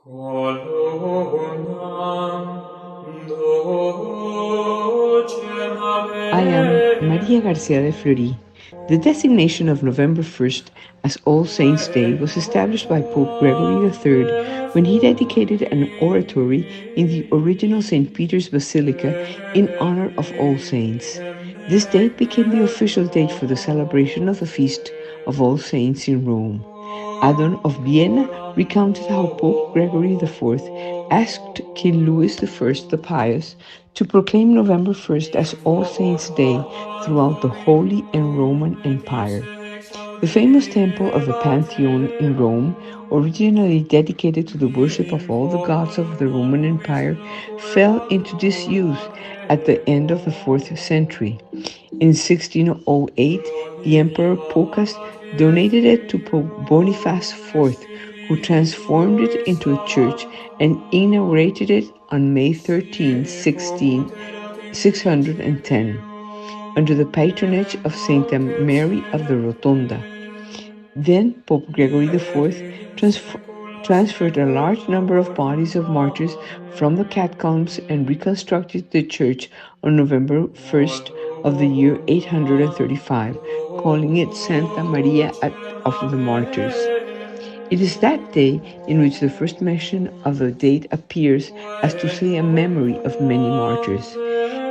I am Maria Garcia de Fleury. The designation of November 1st as All Saints' Day was established by Pope Gregory III when he dedicated an oratory in the original St. Peter's Basilica in honor of All Saints. This date became the official date for the celebration of the Feast of All Saints in Rome. Adon of Vienna recounted how Pope Gregory IV asked King Louis I the Pious to proclaim November 1st as All Saints' Day throughout the Holy and Roman Empire. The famous temple of the Pantheon in Rome, originally dedicated to the worship of all the gods of the Roman Empire, fell into disuse at the end of the 4th century. In 1608, the Emperor Phocas donated it to Pope Boniface IV, who transformed it into a church and inaugurated it on May 13, 610, under the patronage of Saint Mary of the Rotonda. Then Pope Gregory IV transferred a large number of bodies of martyrs from the catacombs and reconstructed the church on November 1st of the year 835, calling it Santa Maria of the Martyrs. It is that day in which the first mention of the date appears as to say a memory of many martyrs.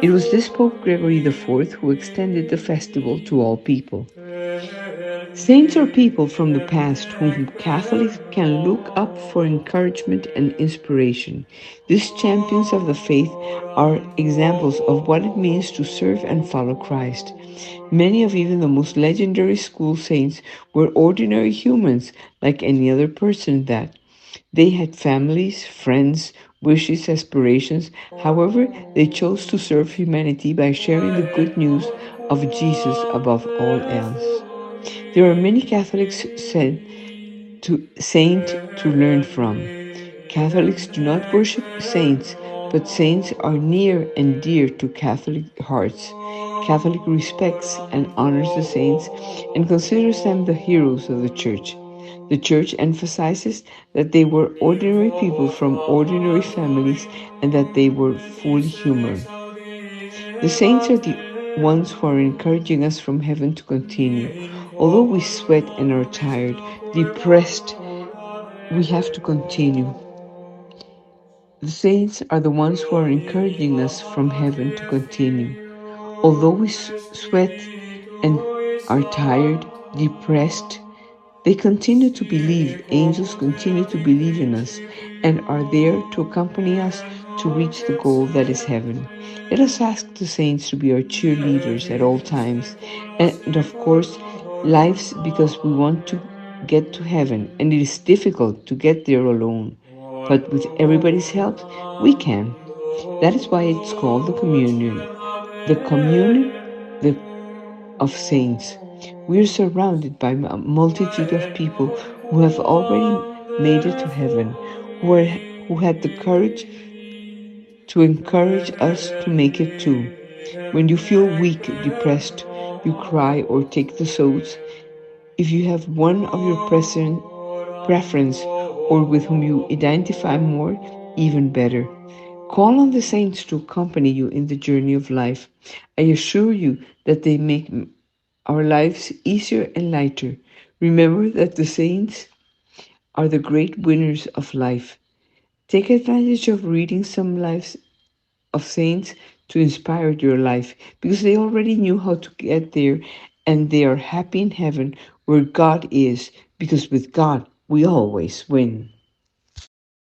It was this Pope Gregory IV who extended the festival to all people. Saints are people from the past whom Catholics can look up for encouragement and inspiration. These champions of the faith are examples of what it means to serve and follow Christ. Many of even the most legendary school saints were ordinary humans like any other person that. They had families, friends, wishes, aspirations. However, they chose to serve humanity by sharing the good news of Jesus above all else. There are many Catholics saint to learn from. Catholics do not worship saints, but saints are near and dear to Catholic hearts. Catholic respects and honors the saints and considers them the heroes of the Church. The Church emphasizes that they were ordinary people from ordinary families and that they were fully human. The saints are the ones who are encouraging us from heaven to continue. Although we sweat and are tired, depressed, we have to continue. The saints are the ones who are encouraging us from heaven to continue. Although we sweat and are tired, depressed, they continue to believe. Angels continue to believe in us and are there to accompany us to reach the goal that is heaven. Let us ask the saints to be our cheerleaders at all times and, of course, lives because we want to get to heaven and it is difficult to get there alone. But with everybody's help, we can. That is why it's called the communion. The communion of saints. We are surrounded by a multitude of people who have already made it to heaven, who had the courage to encourage us to make it too. When you feel weak, depressed, you cry or take the soaps. If you have one of your preference or with whom you identify more, even better. Call on the saints to accompany you in the journey of life. I assure you that they make our lives easier and lighter. Remember that the saints are the great winners of life. Take advantage of reading some lives of saints to inspire your life because they already knew how to get there and they are happy in heaven where God is because with God we always win.